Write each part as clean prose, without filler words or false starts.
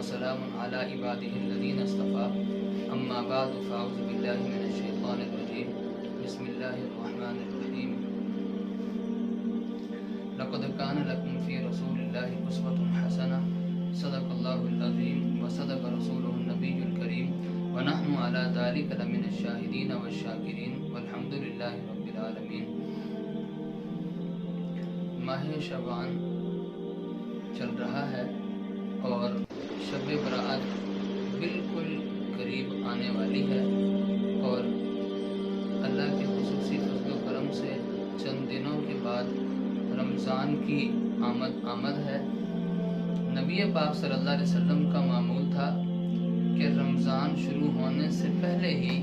وسلام على عباده الذين اصطفى اما بعد فاعوذ بالله من الشيطان الرجيم بسم الله الرحمن الرحيم لقد كان لكم في رسول الله أسوة حسنة صدق الله العظيم وصدق رسوله النبي الكريم ونحن على ذلك لمن الشاهدين والشاكرين والحمد لله رب العالمين۔ ماہ شعبان چل رہا ہے اور شب برات بالکل قریب آنے والی ہے، اور اللہ کے خصوصی فضل و کرم سے چند دنوں کے بعد رمضان کی آمد ہے۔ نبی پاک صلی اللہ علیہ وسلم کا معمول تھا کہ رمضان شروع ہونے سے پہلے ہی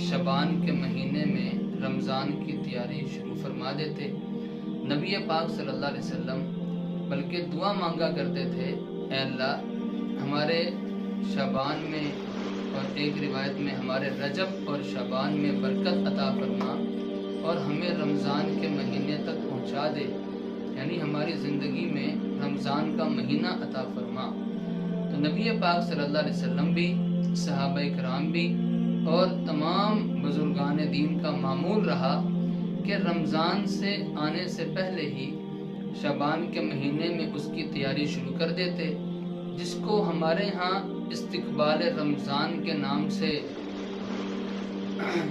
شعبان کے مہینے میں رمضان کی تیاری شروع فرما دیتے۔ نبی پاک صلی اللہ علیہ وسلم بلکہ دعا مانگا کرتے تھے، اے اللہ ہمارے شعبان میں اور ایک روایت میں ہمارے رجب اور شعبان میں برکت عطا فرما اور ہمیں رمضان کے مہینے تک پہنچا دے، یعنی ہماری زندگی میں رمضان کا مہینہ عطا فرما۔ تو نبی پاک صلی اللہ علیہ وسلم بھی، صحابہ کرام بھی اور تمام بزرگان دین کا معمول رہا کہ رمضان سے آنے سے پہلے ہی شعبان کے مہینے میں اس کی تیاری شروع کر دیتے، جس کو ہمارے ہاں استقبال رمضان کے نام سے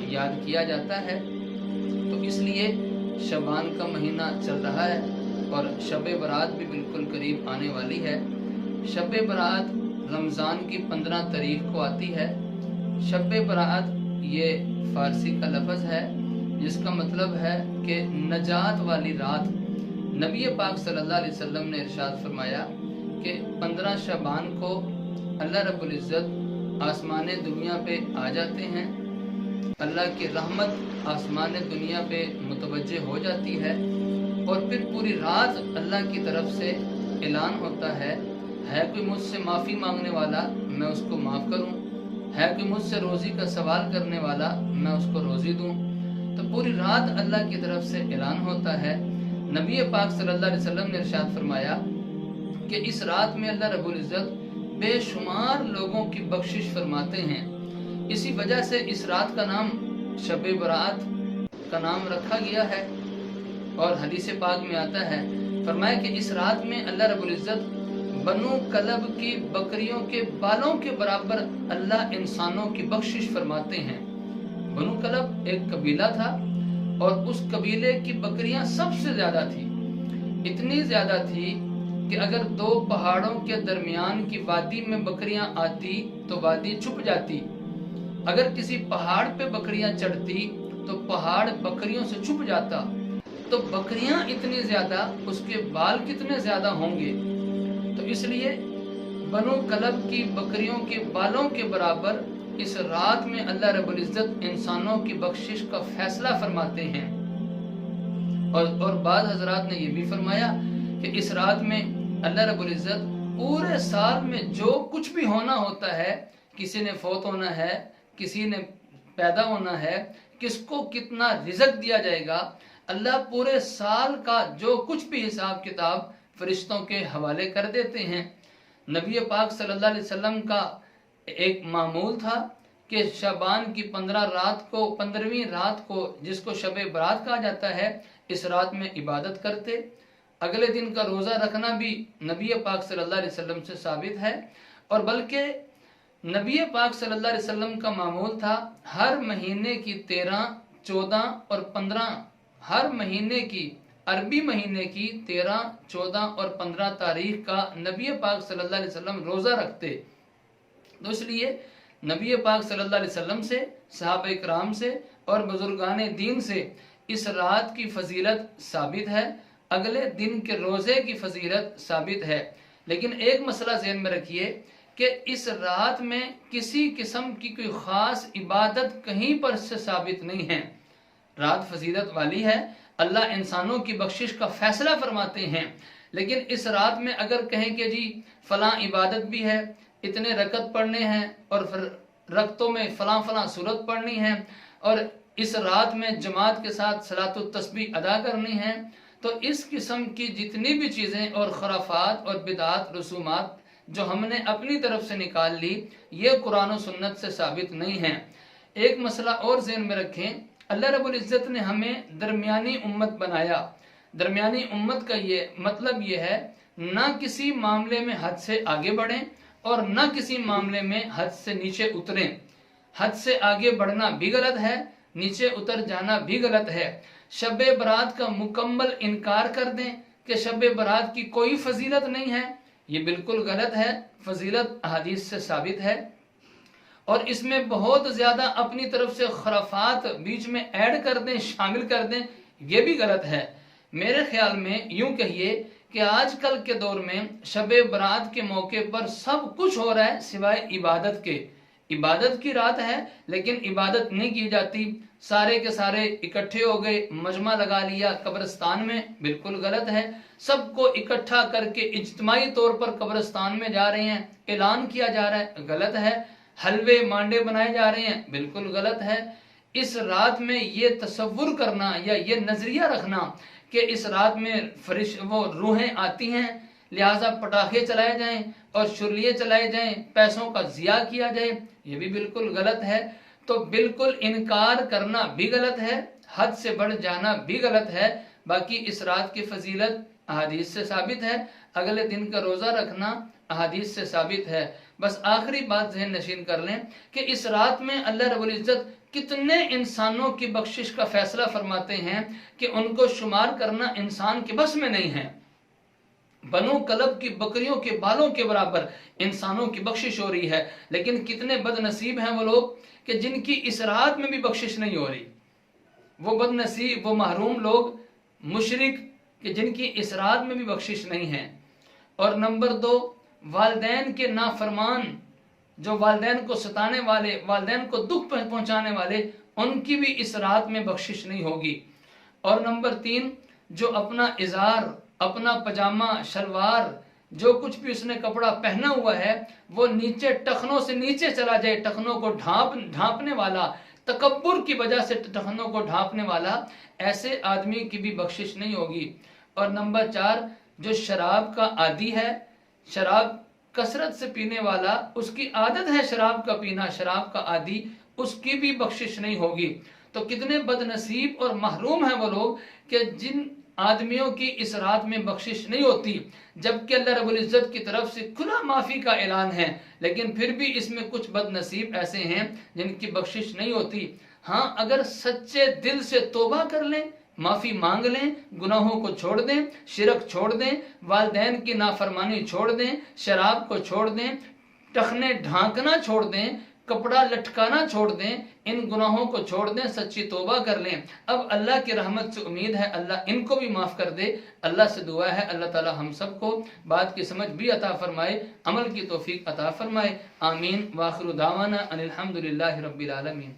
یاد کیا جاتا ہے۔ تو اس لیے شعبان کا مہینہ چل رہا ہے اور شب برات بھی بالکل قریب آنے والی ہے۔ شب برات رمضان کی 15 تاریخ کو آتی ہے۔ شب برات یہ فارسی کا لفظ ہے جس کا مطلب ہے کہ نجات والی رات۔ نبی پاک صلی اللہ علیہ وسلم نے ارشاد فرمایا کہ 15 شعبان کو اللہ رب العزت آسمان دنیا پہ آ جاتے ہیں، اللہ کی رحمت آسمان دنیا پہ متوجہ ہو جاتی ہے، اور پھر پوری رات اللہ کی طرف سے اعلان ہوتا ہے کوئی مجھ سے معافی مانگنے والا میں اس کو معاف کروں، ہے کوئی مجھ سے روزی کا سوال کرنے والا میں اس کو روزی دوں۔ تو پوری رات اللہ کی طرف سے اعلان ہوتا ہے۔ نبی پاک صلی اللہ علیہ وسلم نے ارشاد فرمایا کہ اس رات میں اللہ رب العزت بے شمار لوگوں کی بخشش فرماتے ہیں، اسی وجہ سے اس رات کا نام شب برات کا نام رکھا گیا ہے۔ اور حدیث پاک میں آتا ہے، فرمایا کہ اس رات میں اللہ رب العزت بنو کلب کی بکریوں کے بالوں کے برابر اللہ انسانوں کی بخشش فرماتے ہیں۔ بنو کلب ایک قبیلہ تھا اور اس قبیلے کی بکریاں سب سے زیادہ تھی، اتنی زیادہ تھی کہ اگر 2 پہاڑوں کے درمیان کی وادی میں بکریاں آتی تو وادی چھپ جاتی، اگر کسی پہاڑ پہ بکریاں چڑھتی تو پہاڑ بکریوں سے چھپ جاتا۔ تو بکریاں اتنی زیادہ، اس کے بال کتنے زیادہ ہوں گے؟ تو اس لیے بنو کلب کی بکریوں کے بالوں کے برابر اس رات میں اللہ رب العزت انسانوں کی بخشش کا فیصلہ فرماتے ہیں۔ اور بعض حضرات نے یہ بھی فرمایا کہ اس رات میں اللہ رب العزت پورے سال میں جو کچھ بھی ہونا ہوتا ہے، کسی نے فوت ہونا ہے، کسی نے پیدا ہونا ہے، کس کو کتنا رزق دیا جائے گا، اللہ پورے سال کا جو کچھ بھی حساب کتاب فرشتوں کے حوالے کر دیتے ہیں۔ نبی پاک صلی اللہ علیہ وسلم کا ایک معمول تھا کہ شعبان کی 15ویں رات کو جس کو شب برات کہا جاتا ہے، اس رات میں عبادت کرتے۔ اگلے دن کا روزہ رکھنا بھی نبی پاک صلی اللہ علیہ وسلم سے ثابت ہے، اور بلکہ نبی پاک صلی اللہ علیہ وسلم کا معمول تھا ہر مہینے کی 13، 14 اور 15، ہر مہینے کی عربی مہینے کی 13، 14 اور 15 تاریخ کا نبی پاک صلی اللہ علیہ وسلم روزہ رکھتے۔ تو اس لیے نبی پاک صلی اللہ علیہ وسلم سے، صحابہ کرام سے اور بزرگان دین سے اس رات کی فضیلت ثابت ہے، اگلے دن کے روزے کی فضیلت ثابت ہے۔ لیکن ایک مسئلہ ذہن میں رکھیے کہ اس رات میں کسی قسم کی کوئی خاص عبادت کہیں پر سے ثابت نہیں ہے۔ رات فضیلت والی ہے، اللہ انسانوں کی بخشش کا فیصلہ فرماتے ہیں، لیکن اس رات میں اگر کہیں کہ جی فلاں عبادت بھی ہے، اتنے رکعت پڑھنے ہیں اور رکعتوں میں فلاں سورت پڑھنی ہے، اور اس رات میں جماعت کے ساتھ صلاۃ التسبیح ادا کرنی ہے، تو اس قسم کی جتنی بھی چیزیں اور خرافات اور بدعات رسومات جو ہم نے اپنی طرف سے نکال لی یہ قرآن و سنت سے ثابت نہیں ہے۔ ایک مسئلہ اور ذہن میں رکھیں، اللہ رب العزت نے ہمیں درمیانی امت بنایا۔ درمیانی امت کا یہ مطلب یہ ہے نہ کسی معاملے میں حد سے آگے بڑھیں اور نہ کسی معاملے میں حد سے نیچے اتریں۔ حد سے آگے بڑھنا بھی غلط ہے، نیچے اتر جانا بھی غلط ہے۔ شب برات کا مکمل انکار کر دیں کہ شب برات کی کوئی فضیلت نہیں ہے، یہ بالکل غلط ہے۔ فضیلت احادیث سے ثابت ہے، اور اس میں بہت زیادہ اپنی طرف سے خرافات بیچ میں ایڈ کر دیں، شامل کر دیں، یہ بھی غلط ہے۔ میرے خیال میں یوں کہیے کہ آج کل کے دور میں شب برات کے موقع پر سب کچھ ہو رہا ہے سوائے عبادت کے۔ عبادت کی رات ہے لیکن عبادت نہیں کی جاتی، سارے کے سارے اکٹھے ہو گئے، مجمع لگا لیا قبرستان میں، بالکل غلط ہے۔ سب کو اکٹھا کر کے اجتماعی طور پر قبرستان میں جا رہے ہیں، اعلان کیا جا رہا ہے، غلط ہے۔ حلوے مانڈے بنائے جا رہے ہیں، بالکل غلط ہے۔ اس رات میں یہ تصور کرنا یا یہ نظریہ رکھنا کہ اس رات میں وہ روحیں آتی ہیں لہٰذا پٹاخے چلائے جائیں اور شرلیے چلائے جائیں، پیسوں کا ضیاع کیا جائے، یہ بھی بالکل غلط ہے۔ تو بالکل انکار کرنا بھی غلط ہے، حد سے بڑھ جانا بھی غلط ہے۔ باقی اس رات کی فضیلت احادیث سے ثابت ہے، اگلے دن کا روزہ رکھنا احادیث سے ثابت ہے۔ بس آخری بات ذہن نشین کر لیں کہ اس رات میں اللہ رب العزت کتنے انسانوں کی بخشش کا فیصلہ فرماتے ہیں کہ ان کو شمار کرنا انسان کے بس میں نہیں ہے۔ بنو کلب کی بکریوں کے بالوں کے برابر انسانوں کی بخشش ہو رہی ہے، لیکن کتنے بد نصیب ہیں وہ لوگ کہ جن کی اس رات میں بھی بخشش نہیں ہو رہی۔ وہ بد نصیب، وہ محروم لوگ، مشرک کہ جن کی اس رات میں بھی بخشش نہیں ہے۔ اور نمبر 2، والدین کے نافرمان، جو والدین کو ستانے والے، والدین کو دکھ پہنچانے والے، ان کی بھی اس رات میں بخشش نہیں ہوگی۔ اور نمبر 3، جو اپنا ازار، اپنا پجامہ، شلوار، جو کچھ بھی اس نے کپڑا پہنا ہوا ہے وہ نیچے ٹخنوں سے نیچے چلا جائے، ٹخنوں کو ڈھانپنے والا، تکبر کی وجہ سے ٹخنوں کو ڈھانپنے والا، ایسے آدمی کی بھی بخشش نہیں ہوگی۔ اور نمبر 4، جو شراب کا عادی ہے، شراب کثرت سے پینے والا، اس کی عادت ہے شراب کا پینا، شراب کا عادی، اس کی بھی بخشش نہیں ہوگی۔ تو کتنے بد نصیب اور محروم ہیں وہ لوگ کہ جن آدمیوں کی اس رات میں بخشش نہیں ہوتی، جبکہ اللہ رب العزت کی طرف سے کھلا معافی کا اعلان ہے، لیکن پھر بھی اس میں کچھ بد نصیب ایسے ہیں جن کی بخشش نہیں ہوتی۔ ہاں، اگر سچے دل سے توبہ کر لیں، معافی مانگ لیں، گناہوں کو چھوڑ دیں، شرک چھوڑ دیں، والدین کی نافرمانی چھوڑ دیں، شراب کو چھوڑ دیں، ٹخنے ڈھانکنا چھوڑ دیں، کپڑا لٹکانا چھوڑ دیں، ان گناہوں کو چھوڑ دیں، سچی توبہ کر لیں، اب اللہ کی رحمت سے امید ہے اللہ ان کو بھی معاف کر دے۔ اللہ سے دعا ہے اللہ تعالی ہم سب کو بات کی سمجھ بھی عطا فرمائے، عمل کی توفیق عطا فرمائے، آمین۔ وآخر دعوانا ان الحمدللہ رب العالمین۔